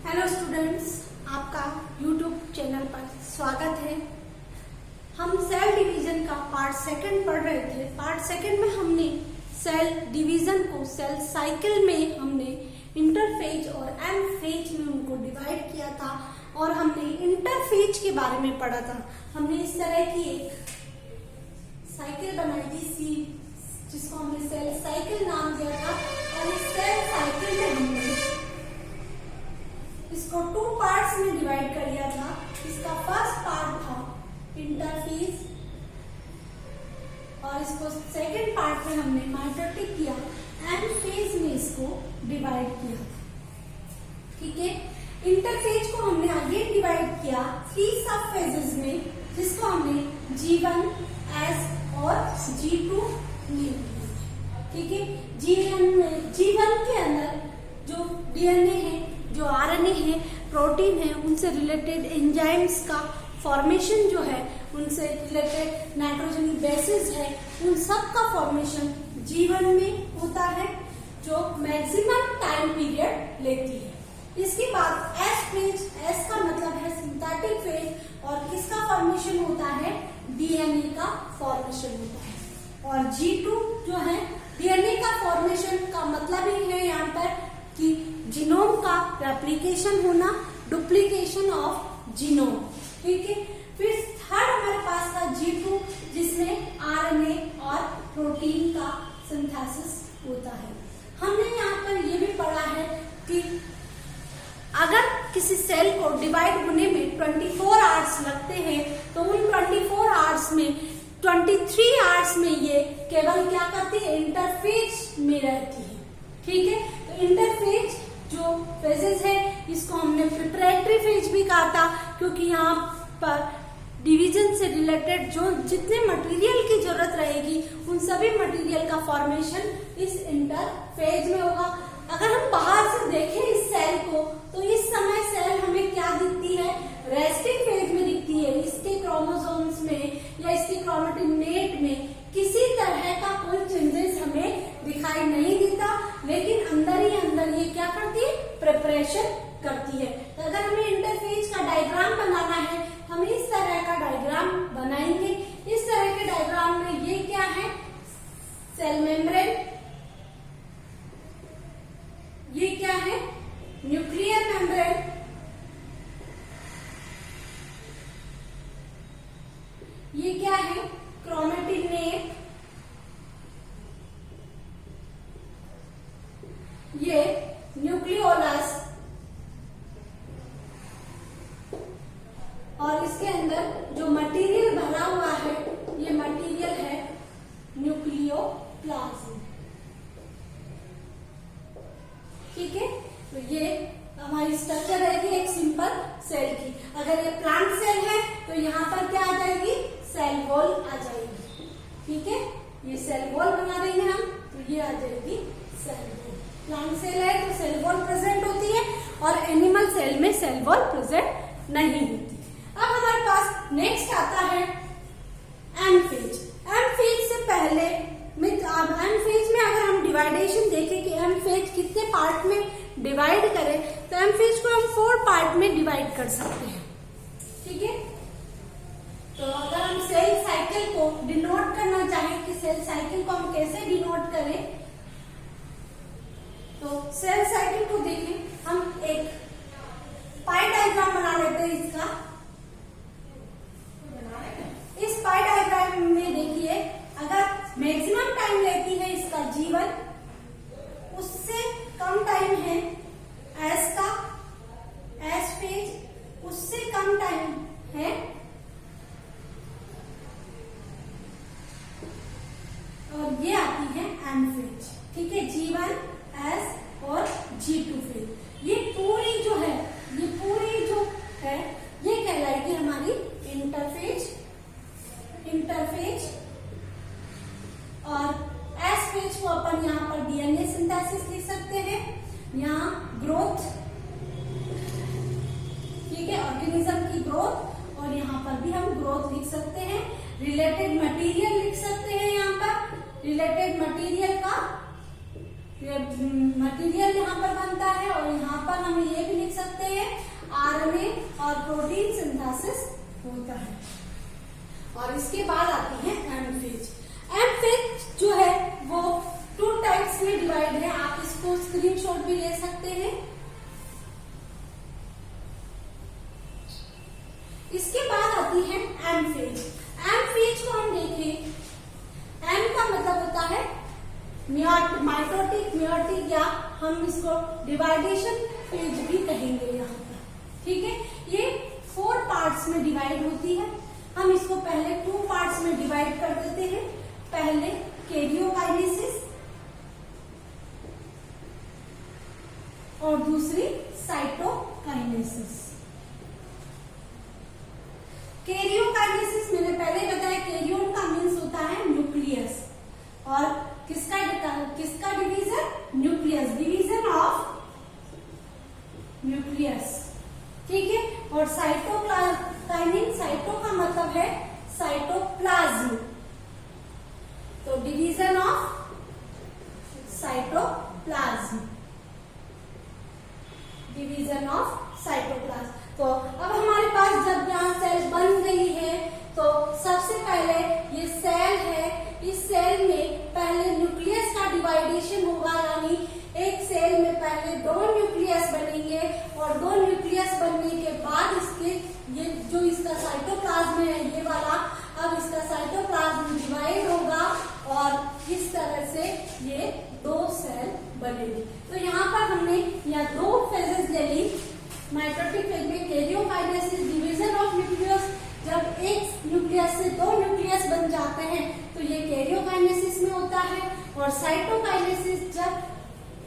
Hello students, आपका YouTube channel पर स्वागत है। हम सेल डिवीजन का पार्ट सेकंड पढ़ रहे थे। पार्ट सेकंड में हमने सेल डिवीजन को सेल साइकिल में हमने इंटरफेज और एम फेज में उनको डिवाइड किया था और हमने इंटरफेज के बारे में पढ़ा था। हमने इस तरह की एक साइकिल बनाई थी सी, जिसको हमने सेल साइकिल नाम दिया था। और इस सेल साइकिल में हमने इसको 2 पार्ट्स में डिवाइड कर लिया था। इसका फर्स्ट पार्ट था इंटरफेज और इसको सेकंड पार्ट में हमने माइटोटिक किया, एम फेज में इसको डिवाइड किया। ठीक है, इंटरफेज को हमने आगे डिवाइड किया 3 सब फेजेस में, जिसको हमने G1, S और G2 नेम किया। ठीक है, G1 के अंदर जो डीएनए है, जो आरएनए है, प्रोटीन है, उनसे रिलेटेड एंजाइम्स का फॉर्मेशन जो है, उनसे रिलेटेड नाइट्रोजनी बेसिस है, उन सब का फॉर्मेशन G1 में होता है, जो मैक्सिमम टाइम पीरियड लेती है। इसके बाद S फेज, S का मतलब है सिंथेटिक फेज, और किसका फॉर्मेशन होता है? डीएनए का फॉर्मेशन होता है। और G2 जो है, डीएनए का फॉर्मेशन का मतलब ही है यहाँ पर कि जीनोम का रेप्लिकेशन होना, डुप्लीकेशन ऑफ जीनोम। ठीक है, फिर थर्ड हमारे पास था G2, जिसमें आरएनए और प्रोटीन का सिंथेसिस होता है। हमने यहाँ पर ये भी पढ़ा है कि अगर किसी सेल को डिवाइड होने में 24 आवर्स लगते हैं, तो उन 24 आवर्स में 23 आवर्स में ये केवल क्या करती है? इंटरफेज में रहती है। ठीक है, तो इंटरफेज जो फेजेस है, इसको हमने प्रिपरेटरी फेज भी कहा था, क्योंकि यहाँ पर डिवीजन से रिलेटेड जो जितने मटेरियल की जरूरत रहेगी, उन सभी मटेरियल का फॉर्मेशन इस इंटरफेज में होगा। अगर हम बाहर से देखें इस सेल को, तो इस समय सेल हमें क्या दिखती है? रेस्टिंग फेज में दिखती है। इसके क्रोमोसोम्स में या इसके क्रोमेटिनेट में किसी तरह का कोई चेंजेस हमें दिखाई नहीं देता, लेकिन अंदर ही अंदर ये क्या करती है? प्रिपरेशन करती है। तो अगर हमें इंटरफेज का डायग्राम बनाना है, हम इस तरह का डायग्राम बनाएंगे। इस तरह के डायग्राम में ये क्या है? Cell membrane. ये क्या है? Nuclear membrane. ये क्या है? क्रोमेटिनेट। ये न्यूक्लियोलस, और इसके अंदर जो मटेरियल भरा हुआ है, ये मटेरियल है न्यूक्लियोप्लाज्म। ठीक है, तो ये हमारी स्ट्रक्चर रहेगी एक सिंपल सेल की। अगर ये प्लांट सेल है, तो यहाँ पर क्या आ जाएगी? सेल वॉल आ जाएगी। ठीक है, ये सेल वॉल बना देंगे हम, तो ये आ जाएगी सेल वॉल। प्लांट सेल है तो सेल वॉल प्रेजेंट होती है, और एनिमल सेल में सेल वॉल प्रेजेंट नहीं होती। अब हमारे पास नेक्स्ट आता है एम फेज। एम फेज से पहले एम फेज में अगर हम डिवाइडेशन देखें कि एम फेज कितने पार्ट में डिवाइड करें, तो एम फेज को हम 4 पार्ट में डिवाइड कर सकते हैं। ठीक है, तो अगर हम सेल साइकिल को डिनोट करना चाहें कि सेल साइकिल को हम कैसे डिनोट करें, तो सेल साइकिल को देखें, हम एक पाई डायग्राम बना लेते हैं इसका। इस पाई डायग्राम में देखिए, अगर मैक्सिमम टाइम लेती है इसका G1, उससे कम टाइम है S का, S फेज, उससे कम टाइम है, और ये आती है M फेज। ठीक है, G1, S और G2 फेज। ये पूरी जो है, ये कहलाएगी हमारी इंटरफेज। और S फेज को अपन यहाँ पर डीएनए सिंथेसिस लिख सकते हैं, यहाँ ग्रोथ। ठीक है, ऑर्गेनिज्म की ग्रोथ, और यहाँ पर भी हम ग्रोथ लिख सकते हैं। रिलेटेड मटेरियल लिख सकते हैं, यहाँ पर रिलेटेड मटेरियल का मटेरियल यहाँ पर बनता है, और यहाँ पर हम ये भी लिख सकते हैं आरएनए और प्रोटीन सिंथेसिस होता है। और इसके बाद आती है एम फेज। एम फेज जो है वो 2 टाइप्स में डिवाइड है, आप इसको स्क्रीनशॉट भी ले सकते हैं। इसके बाद आती है एम फेज। एम फेज को हम देखें, एम का मतलब होता है माइटोटिक, मियोटिक, या हम इसको डिवाइडेशन फेज भी कहेंगे यहाँ पर, ठीक है। ये 4 पार्ट्स में डिवाइड होती है। हम इसको पहले 2 पार्ट्स में डिवाइड कर देते हैं। पहले कैरियोकाइनेसिस और दूसरी साइटोकाइनेसिस। कैरियोकाइनेसिस मैंने पहले बताया, कैरियोन का मीन्स होता है न्यूक्लियस, और किसका division? Nucleus, division of nucleus, ठीक है। और साइटोकाइनिन, साइटो का मतलब है साइटोप्लाज्म, तो division of cytoplasm, division of cytoplasm. तो अब हमारे पास जब यहाँ सेल बन गई है, तो सबसे पहले ये सेल है, इस सेल में पहले न्यूक्लियस का डिवाइडेशन होगा, यानी एक सेल में पहले 2 न्यूक्लियस बनेंगे, और 2 न्यूक्लियस बनने के बाद इसके ये जो इसका साइटोप्लाज्म है ये वाला, अब इसका साइटोप्लाज्म डिवाइड होगा और इस तरह से ये 2 सेल बनेगी। तो यहाँ पर हमने यहाँ 2 फेजेस ले ली। माइटोटिक फेज में कैरियोकाइनेसिस, डिवीजन ऑफ न्यूक्लियस, जब एक न्यूक्लियस से 2 न्यूक्लियस बन जाते हैं तो ये कैरियोकाइनेसिस में होता है। और साइटोकाइनेसिस, जब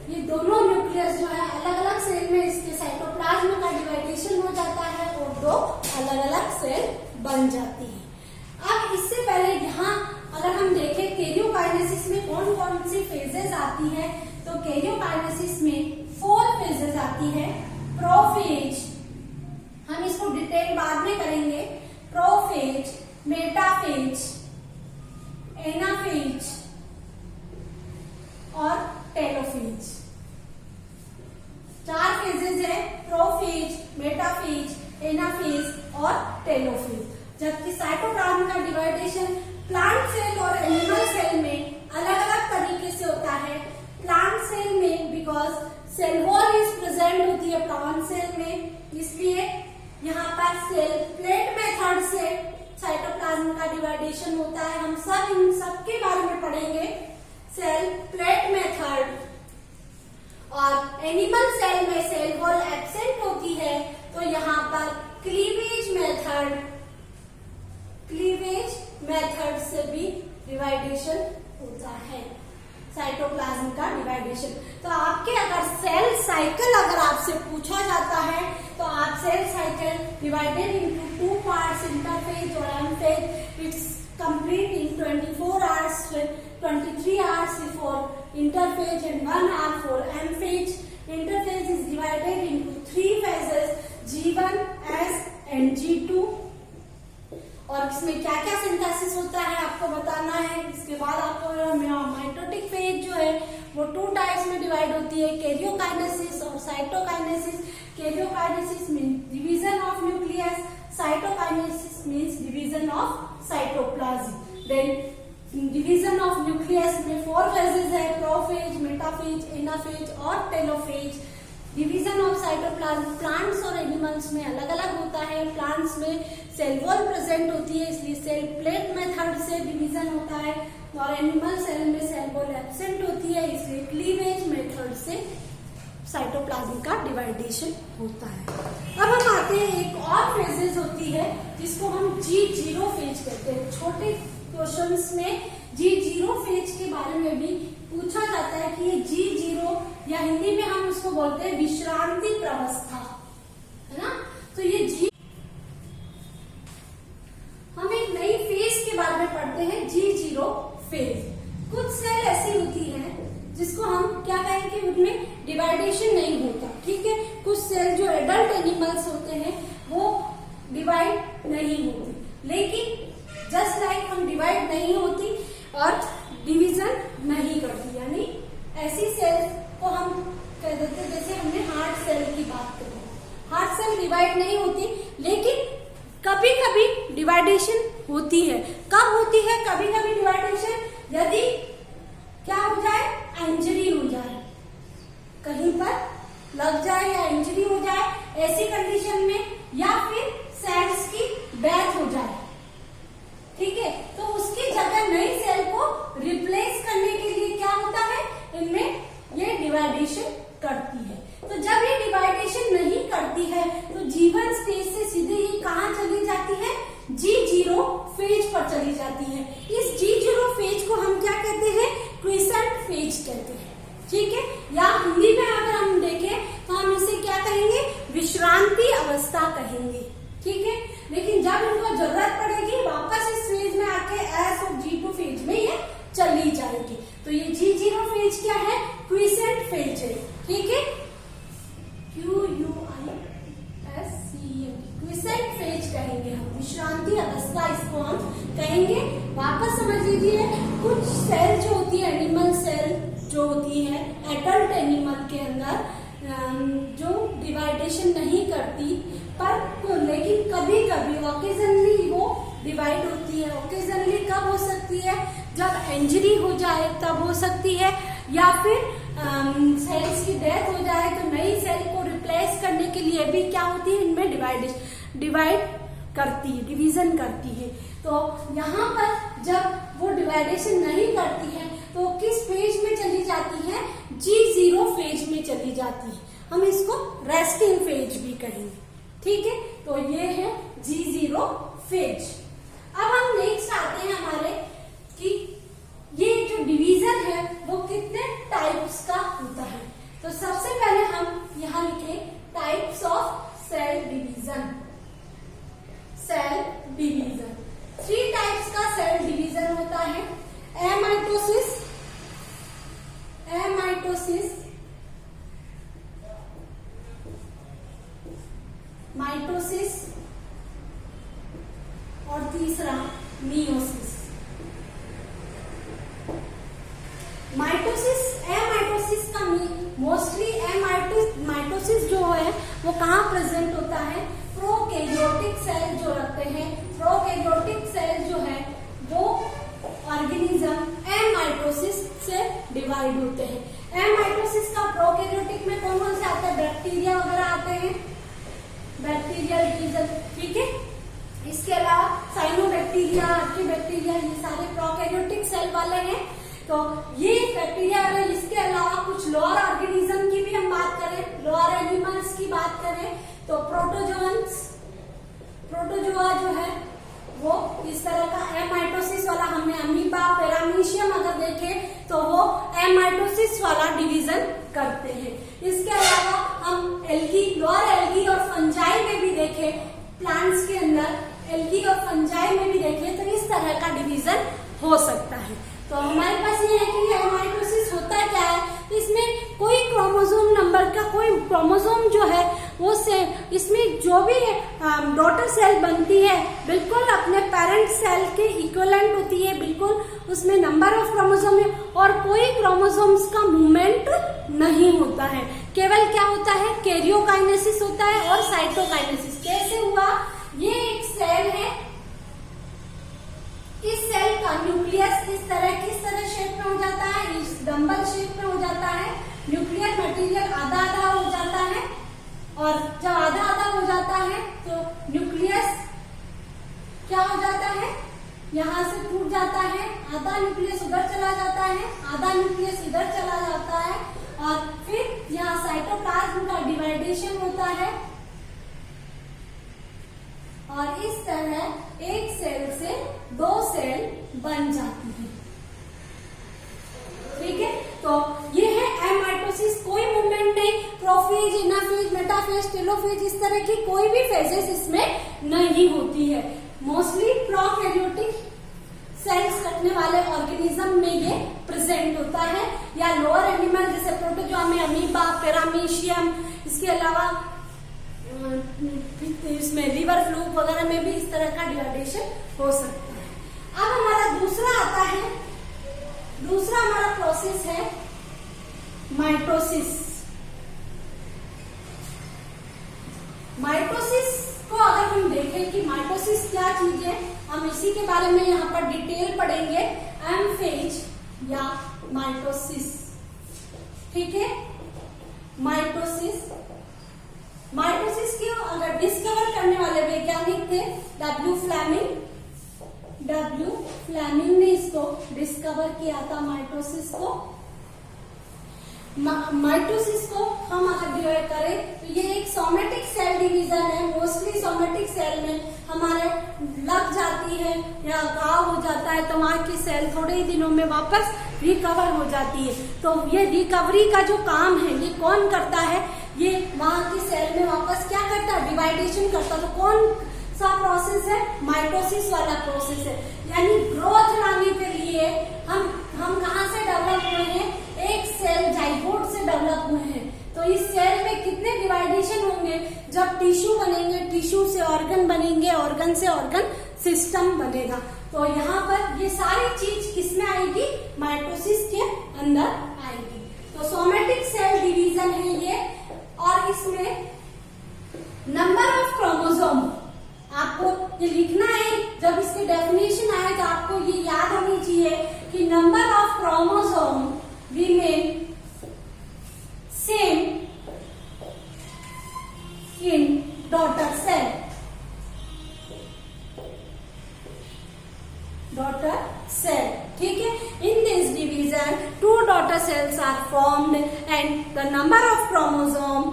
ये दोनों न्यूक्लियस जो है अलग अलग सेल में इसके साइटोप्लाज्म का डिवाइडेशन हो जाता है और 2 अलग अलग सेल बन जाती है। अब इससे पहले यहाँ अगर हम देखें कैरियोकाइनेसिस में कौन कौन सी फेजेस आती है, तो कैरियोकाइनेसिस में 4 फेजेस आती है। प्रोफेज, हम इसको डिटेल बाद में करेंगे। प्रोफेज, मेटाफेज, एनाफेज और टेलोफेज। 4 फेजेस है, प्रोफेज, मेटाफेज, एनाफेज और टेलोफेज। जबकि साइटोप्लाज्म का डिवाइडेशन प्लांट सेल और एनिमल सेल में अलग अलग तरीके से होता है। प्लांट सेल में because cell wall is present होती है प्लांट सेल में, इसलिए यहाँ पर सेल प्लेट मेथड से साइटोप्लाज्म का डिवाइडेशन होता है। हम सब इन सब के बारे में पढ़ेंगे। सेल प्लेट मेथड, और एनिमल सेल में सेल वॉल एब्सेंट होती है, तो यहाँ पर क्लीवेज मेथड, क्लीवेज मेथड से भी डिवाइडेशन होता है, साइटोप्लाज्म का डिवाइडेशन। तो आपके अगर सेल साइकिल अगर आपसे पूछा जाता है, तो आप cell cycle divided into 2 parts, interphase और M phase, it's complete in 24 hours, 23 hours for interphase and 1 hour for M phase. Interphase is divided into 3 phases, G1, S and G2. और इसमें क्या क्या सिंथेसिस होता है आपको बताना है। इसके बाद आपको माइटोटिक फेज जो है वो 2 टाइप्स में डिवाइड होती है, कैरियोकाइनेसिस और cytokinesis. Karyokinesis means division of nucleus, cytokinesis means division of cytoplasm. Then division of nucleus में 4 फेजेस है, प्रोफेज, मेटाफेज, एनाफेज और telophase. Division of cytoplasm plants और एनिमल्स में अलग अलग होता है। प्लांट्स में सेल वॉल प्रेजेंट होती है, इसलिए सेल प्लेट मेथड से डिवीजन होता है, और एनिमल सेल में सेल वॉल एब्सेंट होती है, इसलिए क्लीवेज मेथड से साइटोप्लाज्म का डिवाइडेशन होता है। अब हम आते हैं, एक और फेजेस होती है जिसको हम G0 फेज कहते हैं। छोटे क्वेश्चंस में G0 फेज के बारे में भी पूछा जाता है कि ये G0, या हिंदी में हम उसको बोलते हैं विश्रांति प्रावस्था, है ना। तो ये हम एक नई फेज के बारे में पढ़ते हैं, G0 फेज। कुछ सेल ऐसी होती है जिसको हम क्या कहेंगे, उनमें डिवाइडेशन नहीं होता, ठीक है। कुछ सेल जो एडल्ट एनिमल्स होते हैं वो डिवाइड नहीं होती, लेकिन जस्ट लाइक हम डिवाइड नहीं होती और डिवीजन नहीं करती, यानी ऐसी सेल को हम कह देते, जैसे हमने हार्ट सेल की बात करी। हार्ट सेल डिवाइड नहीं होती, लेकिन कभी कभी डिवाइडेशन होती है। कब होती है कभी कभी डिवाइडेशन? यदि क्या हो जाए, इंजरी हो जाए, कहीं पर लग जाए या इंजरी हो जाए, ऐसी कंडीशन में, या फिर सेल्स की डेथ हो जाए, ठीक है, तो उसकी जगह नई सेल को रिप्लेस करने के लिए क्या होता है, इनमें ये डिवाइडेशन करती है। तो जब ये डिवाइडेशन नहीं करती है तो जीवन स्टेज से सीधे ये कहाँ चली जाती है, G0 फेज पर चली जाती है। इस G0 फेज को हम क्या कहते हैं, क्विसेंट फेज कहते हैं, ठीक है, या हिंदी में अगर हम देखें तो हम इसे क्या कहेंगे, विश्रांति अवस्था कहेंगे, ठीक है। लेकिन जब इनको जरूरत पड़ेगी वापस इस फेज में आके S और G2 फेज में ये चली जाएगी। तो ये G0 फेज क्या है, क्विसेंट फेज है, ठीक है, क्विसेंट फेज कहेंगे हम, विश्रांति अवस्था इसको हम कहेंगे। वापस समझ लीजिए, कुछ सेल जो होती है, एनिमल सेल जो होती है एडल्ट एनिमल के अंदर, जो डिवाइडेशन नहीं करती, पर लेकिन कभी कभी ओकेजनली वो डिवाइड होती है। ओकेजनली कब हो सकती है, जब इंजरी हो जाए तब हो सकती है, या फिर सेल्स की डेथ हो जाए तो नई सेल को रिप्लेस करने के लिए भी क्या होती है, इनमें डिवाइड करती है, डिवीजन करती है। तो यहाँ पर जब वो डिवाइडेशन नहीं करती है तो किस फेज में चली जाती है, G0 फेज में चली जाती है। हम इसको रेस्टिंग फेज भी कहेंगे, ठीक है। तो ये है G0 फेज। अब हम नेक्स्ट आते हैं हमारे कि ये जो डिवीजन है वो कितने टाइप्स का होता है। तो सबसे पहले हम यहाँ लिखे types of cell division. Cell division 3 types का सेल डिवीजन होता है। एमाइटोसिस, माइटोसिस और तीसरा मियोसिस। माइटोसिस, एमाइटोसिस का मोस्टली माइटोसिस जो है वो कहाँ प्रेजेंट होता है, प्रोकैरियोटिक सेल जो रखते हैं, प्रोकैरियोटिक सेल जो है वो ऑर्गेनिज्म एमाइटोसिस से डिवाइड होते हैं। एमाइटोसिस का प्रोकैरियोटिक में कौन कौन से आते हैं, बैक्टीरिया वगैरह आते हैं, बैक्टीरियल डिवीजन, ठीक है। इसके अलावा साइनोबैक्टीरिया, आर्किबैक्टीरिया, ये सारे प्रोकैरियोटिक सेल वाले हैं। तो ये बैक्टीरिया वाले, इसके अलावा कुछ लोअर ऑर्गेनिज्म की भी हम बात करें, लोअर एनिमल्स की बात करें तो प्रोटोजोआ जो है वो इस तरह का एमाइटोसिस वाला, हमने अमीबा, पैरामीशियम अगर देखे तो वो एमाइटोसिस वाला डिवीजन करते हैं। इसके अलावा हम एल्गी, लोअर एल्गी और फंजाई में भी देखे, प्लांट्स के अंदर एल्गी और फंजाई में भी देखे तो इस तरह का डिवीजन हो सकता है। तो हमारे पास ये है कि ये एमाइटोसिस होता क्या है, तो इसमें कोई क्रोमोसोम नंबर का कोई क्रोमोसोम जो है वो से इसमें जो भी डॉटर सेल बनती है बिल्कुल अपने पेरेंट सेल के इक्विवेलेंट होती है, बिल्कुल उसमें नंबर ऑफ क्रोमोसोम है और कोई क्रोमोसोम्स का मूवमेंट नहीं होता है। केवल क्या होता है, कैरियोकाइनेसिस होता है और साइटोकाइनेसिस। कैसे हुआ, ये एक सेल है, इस सेल का न्यूक्लियस किस तरह शेप में हो जाता है, इस डंबल शेप में हो जाता है। न्यूक्लियर मटेरियल आधा आधा हो जाता है और जब आधा आधा हो जाता है तो न्यूक्लियस क्या हो जाता है, यहाँ से टूट जाता है, आधा न्यूक्लियस उधर चला जाता है, आधा न्यूक्लियस इधर चला जाता है और फिर यहाँ साइटोप्लाज्म का डिवाइडेशन होता है और इस तरह एक सेल से 2 सेल बन जाती है, ठीक है। तो ये है एमाइटोसिस, कोई मूवमेंट नहीं, प्रोफेज, एनाफेज, मेटाफेज, टेलोफेज, इस तरह की कोई भी फेजेस इसमें नहीं होती है। मोस्टली प्रोकैरियोटिक सेल्स रखने वाले ऑर्गेनिज्म में ये प्रेजेंट होता है, या लोअर एनिमल जैसे प्रोटोजोआ में अमीबा, पैरामीशियम, इसके अलावा इसमें लिवर फ्लूक वगैरह में भी इस तरह का डिवाइडेशन हो सकता है। अब हमारा दूसरा आता है, दूसरा हमारा प्रोसेस है माइटोसिस। माइटोसिस क्या चीज है, हम इसी के बारे में यहाँ पर डिटेल पढ़ेंगे। एम फेज या माइटोसिस, ठीक है। माइटोसिस की अगर डिस्कवर करने वाले वैज्ञानिक थे डब्ल्यू फ्लेमिंग ने इसको डिस्कवर किया था माइटोसिस को। माइटोसिस को हम अगर डिवाइड करें तो ये एक सोमेटिक सेल डिवीजन है। मोस्टली सोमेटिक सेल में हमारे लग जाती है या घाव हो जाता है तो वहां की सेल थोड़े ही दिनों में वापस रिकवर हो जाती है। तो ये रिकवरी का जो काम है ये कौन करता है, ये वहां की सेल में वापस क्या करता है, डिवाइडेशन करता है। तो कौन सा प्रोसेस है, माइटोसिस वाला प्रोसेस है। यानी ग्रोथ लाने के लिए हम कहाँ से डेवलप हुए हैं, एक सेल जाइगोट से डेवलप हुए हैं। तो इस सेल में कितने डिवाइडेशन होंगे, जब टिश्यू बनेंगे, टिश्यू से ऑर्गन बनेंगे, ऑर्गन से ऑर्गन सिस्टम बनेगा। तो यहाँ पर ये सारी चीज किसमें आएगी, माइटोसिस के अंदर आएगी। तो सोमेटिक सेल डिवीजन है ये, और इसमें नंबर ऑफ क्रोमोसोम आपको ये लिखना है। जब इसके डेफिनेशन आए तो आपको ये याद होनी चाहिए कि number of chromosome remain same in daughter cell. ठीक है। In this division 2 daughter cells are formed and the number of chromosome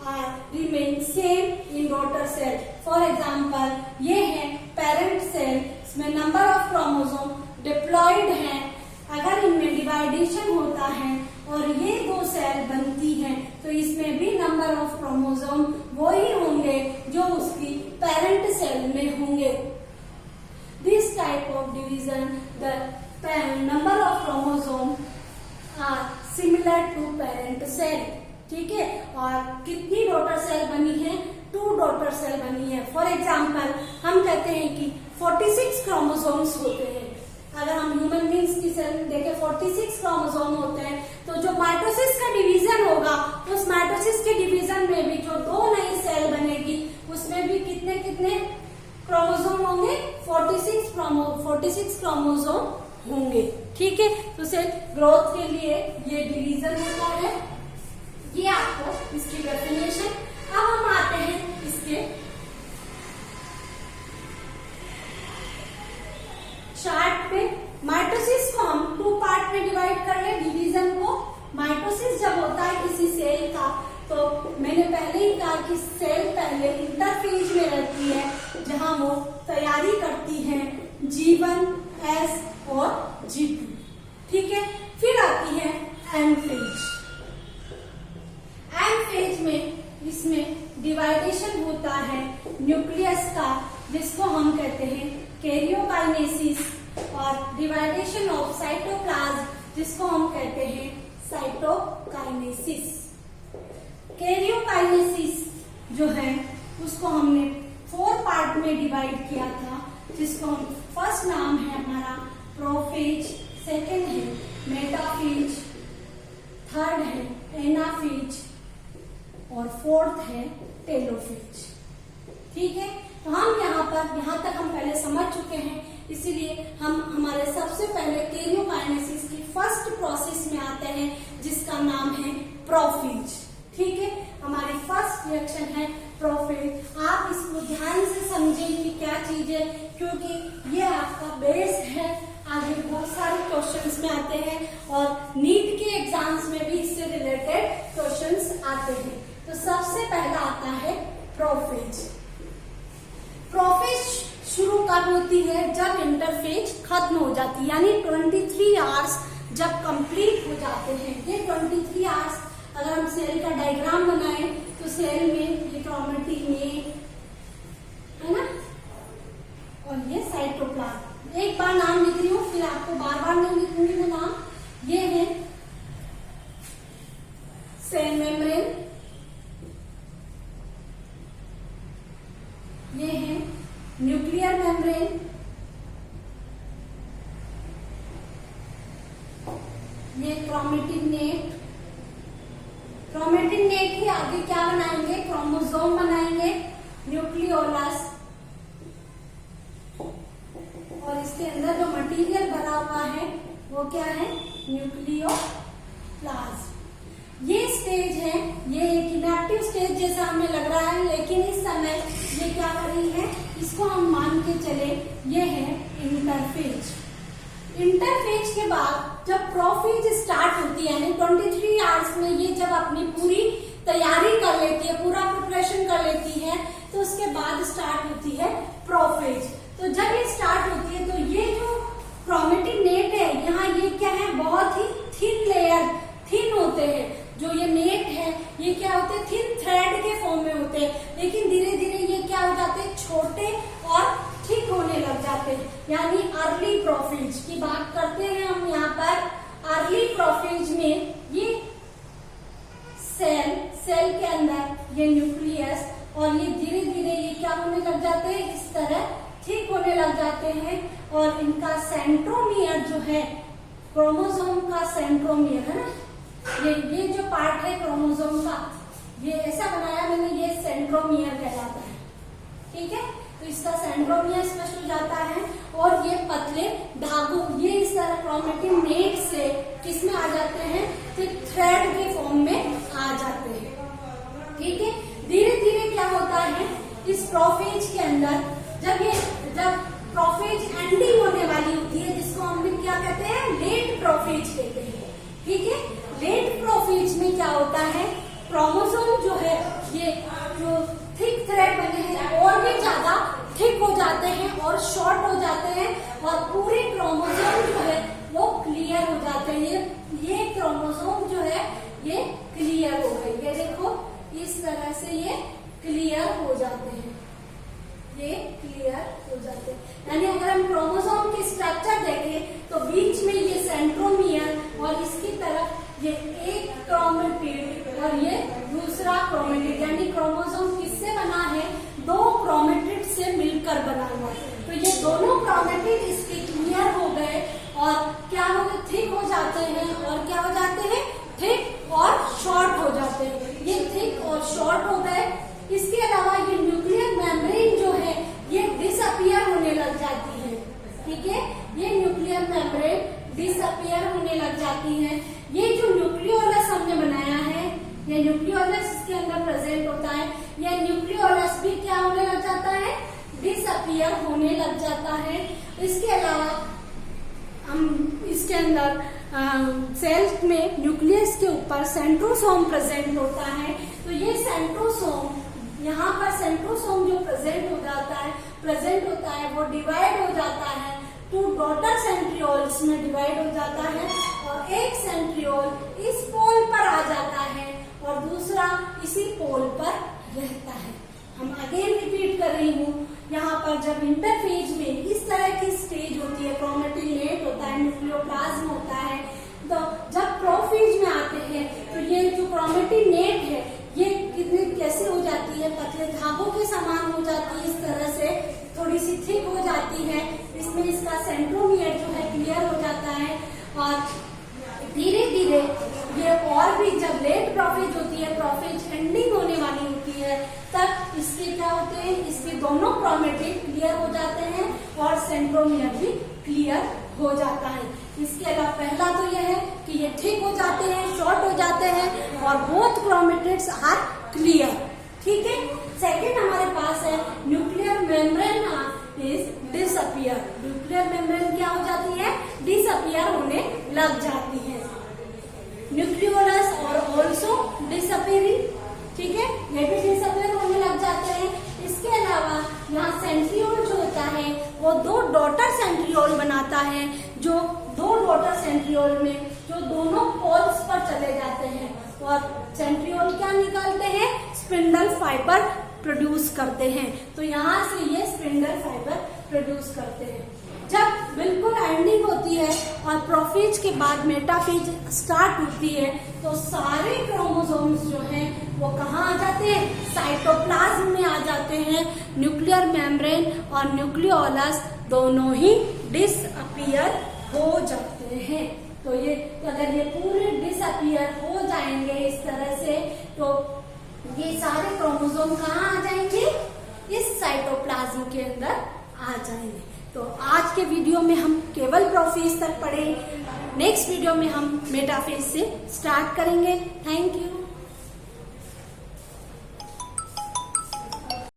are remain same in daughter cell. For example ये है पेरेंट सेल, इसमें नंबर ऑफ क्रोमोसोम डिप्लॉयड है। अगर इनमें डिवाइडेशन होता है और ये 2 सेल बनती हैं तो इसमें भी नंबर ऑफ क्रोमोसोम वही होंगे जो उसकी पेरेंट सेल में होंगे। This type of division the number of chromosome are similar to parent cell. ठीक है। और कितनी डॉटर सेल बनी है, 2 डॉटर सेल बनी है। फॉर एग्जाम्पल हम कहते हैं कि 46 क्रोमोसोम्स होते हैं। अगर हम ह्यूमन बींग्स की सेल देखें 46 क्रोमोसोम होते हैं। तो जो माइटोसिस का डिवीजन होगा उस माइटोसिस के डिवीजन में भी जो 2 नई सेल बनेगी उसमें भी कितने कितने क्रोमोसोम होंगे, 46 क्रोमोसोम होंगे। ठीक है। तो सेल ग्रोथ के लिए ये डिवीजन होता है। ये आपको इसकी डेफिनेशन। अब हम आते हैं इसके चार्ट पे। माइटोसिस को हम 2 पार्ट में डिवाइड कर ले डिवीजन को। माइटोसिस जब होता है किसी सेल का तो मैंने पहले ही कहा कि सेल पहले इंटरफेज में रहती है जहां वो तैयारी करती है G1, S और G2। ठीक है। फिर आती है एम फेज। एम फेज में इसमें डिवाइडेशन होता है न्यूक्लियस का, जिसको हम कहते हैं कैरियोकाइनेसिस, और डिवाइडेशन ऑफ साइटोप्लाज्म जिसको हम कहते हैं साइटोकाइनेसिस। कैरियोकाइनेसिस जो है उसको हमने 4 पार्ट में डिवाइड किया था, जिसको हम फर्स्ट नाम है हमारा प्रोफेज, सेकंड है मेटाफेज, थर्ड है एनाफेज और फोर्थ है टेलोफेज। ठीक है। तो हम यहाँ तक हम पहले समझ चुके हैं, इसीलिए हम हमारे सबसे पहले कैरियोकाइनेसिस की फर्स्ट प्रोसेस में आते हैं जिसका नाम है प्रोफेज। ठीक है। हमारी फर्स्ट रिएक्शन है प्रोफेज। आप इसको ध्यान से समझें कि क्या चीज है, क्योंकि ये आपका बेस है। आगे बहुत सारे क्वेश्चंस में आते हैं और नीट के एग्जाम्स में भी इससे रिलेटेड क्वेश्चंस आते हैं। तो सबसे पहला आता है प्रोफेज। प्रोफेज शुरू कब होती है, जब इंटरफेज खत्म हो जाती है, यानी 23 आवर्स जब कंप्लीट हो जाते हैं। ये 23 आवर्स अगर हम सेल का डायग्राम बनाएं तो सेल में ये क्रोमेटिन है ना, और ये साइटोप्लाज्म। एक बार नाम लिख रही हूँ, फिर आपको बार बार नहीं लिखूंगी मैं नाम। ये है सेल मेम्ब्रेन, ये है न्यूक्लियर मेम्ब्रेन, ये क्रोमेटिन नेट। क्रोमेटिन नेट के आगे क्या बनाएंगे, क्रोमोसोम बनाएंगे, न्यूक्लियोलस, और इसके अंदर जो मटेरियल भरा हुआ है वो क्या है, न्यूक्लियोप्लाज्म। ये स्टेज है, ये एक इनएक्टिव स्टेज जैसा हमें लग रहा है, लेकिन इस समय ये क्या कर रही है, इसको हम मान के चले ये है इंटरफेज। इंटरफेज के बाद जब प्रोफेज स्टार्ट होती है, यानी 23 आवर्स में ये जब अपनी पूरी तैयारी कर लेती है, पूरा प्रिपरेशन कर लेती है, तो उसके बाद स्टार्ट होती है प्रोफेज। तो जब ये स्टार्ट होती है तो ये जो क्रोमेटिन नेट है, यहाँ ये क्या है, बहुत ही थिन लेयर, थिन होते हैं जो ये नेट है, ये क्या होते हैं, थिन थ्रेड के फॉर्म में होते हैं, लेकिन धीरे धीरे ये क्या हो जाते हैं, छोटे और थिक होने लग जाते हैं, यानी अर्ली प्रोफेज की बात करते हैं हम यहाँ पर। अर्ली प्रोफेज में ये सेल के अंदर ये न्यूक्लियस, और ये धीरे धीरे ये क्या होने लग जाते हैं, इस तरह ठीक होने लग जाते हैं, और इनका सेंट्रोमियर जो है, क्रोमोसोम का सेंट्रोमियर है ना, ये जो पार्ट है क्रोमोसोम का, ये ऐसा बनाया मैंने, ये सेंट्रोमियर कहलाता है। ठीक है, तो इसका सेंट्रोमियर स्पष्ट हो जाता है, और ये पतले धागों, ये इस तरह क्रोमेटिन नेट से किसमें आ जाते हैं, तो थ्रेड के फॉर्म में आ जाते हैं। ठीक है, धीरे धीरे क्या होता है, इस प्रोफेज के अंदर जब प्रोफेज एंडिंग होने वाली होती है, जिसको हम क्या कहते हैं, लेट प्रोफेज कहते हैं। ठीक है, लेट प्रोफेज में क्या होता है, क्रोमोसोम जो है, ये जो थिक थ्रेड बने हैं और भी ज्यादा थिक हो जाते हैं और शॉर्ट हो जाते हैं, और पूरे क्रोमोसोम जो है वो क्लियर हो जाते हैं। ये क्रोमोसोम जो है ये क्लियर हो गए, ये देखो इस तरह से ये क्लियर हो जाते हैं, ये क्लियर हो जाते हैं। यानी अगर हम क्रोमोसोम की स्ट्रक्चर देखें तो बीच में ये सेंट्रोमियर, और इसकी तरफ ये एक क्रोमेटिड और ये दूसरा क्रोमेटिड, यानी क्रोमोसोम किससे बना है, दो क्रोमेटिड से मिलकर बना हुआ है। तो ये दोनों क्रोमेटिड इसके क्लियर हो गए, और क्या हो गए, थिक हो जाते हैं, और क्या हो जाते हैं, थिक और शॉर्ट हो जाते हैं। ये थिक और शॉर्ट हो गए। इसके अलावा ये न्यूक्लियर मेम्ब्रेन जो है ये डिसअपियर होने लग जाती है। ठीक है, ये न्यूक्लियर मेम्ब्रेन डिसअपियर होने लग जाती है। ये जो न्यूक्लियोलस हमने बनाया है, ये न्यूक्लियोलस इसके अंदर प्रेजेंट होता है, ये न्यूक्लियोलस भी क्या होने लग जाता है, डिसअपियर होने लग जाता है। इसके अलावा हम इसके अंदर सेल में न्यूक्लियस के ऊपर सेंट्रोसोम प्रेजेंट होता है। तो ये सेंट्रोसोम, यहाँ पर सेंट्रोसोम जो प्रेजेंट होता है वो डिवाइड हो जाता है, 2 डॉटर सेंट्रियोल्स में डिवाइड हो जाता है, और एक सेंट्रियोल इस पोल पर आ जाता है और दूसरा इसी पोल पर रहता है। हम अगेन रिपीट कर रही हूँ, यहाँ पर जब इंटरफेज में इस तरह की स्टेज होती है, क्रोमेटिन नेट होता है, न्यूक्लियोप्लाज्म होता है, तो जब प्रोफेज में आते हैं तो ये जो क्रोमेटिन नेट है ये कितनी कैसे हो जाती है, पतले धागों के समान हो जाती है, इस तरह से थोड़ी सी थिक हो जाती है। इसमें इसका सेंट्रोमियर जो है क्लियर हो जाता है, और धीरे धीरे ये और भी जब लेट प्रोफेज होती है, प्रोफेज एंडिंग होने वाली होती है, तब इसके क्या होते हैं, इसके दोनों क्रोमेटिन क्लियर हो जाते हैं और सेंट्रोमियर भी क्लियर हो जाता है। इसके अलावा पहला तो यह है कि ये थिक हो जाते हैं, शॉर्ट हो जाते हैं, और बोथ क्रोमेटिड्स आर क्लियर। ठीक है, सेकंड हमारे पास है nuclear membrane is disappear. Nuclear membrane क्या हो जाती है, डिसअपियर होने लग जाती है। न्यूक्लियोलस और ऑल्सो डिसअपियरिंग, ठीक है, ये भी डिसअपियर होने लग जाते हैं। इसके अलावा यहाँ सेंट्रियोल जो होता है वो 2 डॉटर सेंट्रियोल बनाता है, जो 2 डॉटर सेंट्रियोल में जो दोनों पोल्स पर चले जाते हैं, और सेंट्रियोल क्या निकालते हैं, स्पिंडल फाइबर प्रोड्यूस करते हैं। तो यहाँ से ये स्पिंडल फाइबर प्रोड्यूस करते हैं। जब बिल्कुल एंडिंग होती है और प्रोफेज के बाद मेटाफेज स्टार्ट होती है, तो सारे क्रोमोसोम्स जो हैं वो कहाँ आ जाते हैं, साइटोप्लाज्म में आ जाते हैं। न्यूक्लियर मेम्ब्रेन और न्यूक्लियोलस दोनों ही डिसअपियर हो जाते हैं। तो ये अगर ये पूरे डिसअपियर हो जाएंगे इस तरह से, तो ये सारे क्रोमोसोम कहाँ आ जाएंगे, इस साइटोप्लाज्म के अंदर आ जाएंगे। तो आज के वीडियो में हम केवल प्रोफेज तक पढ़े। नेक्स्ट वीडियो में हम मेटाफेज से स्टार्ट करेंगे। Thank you.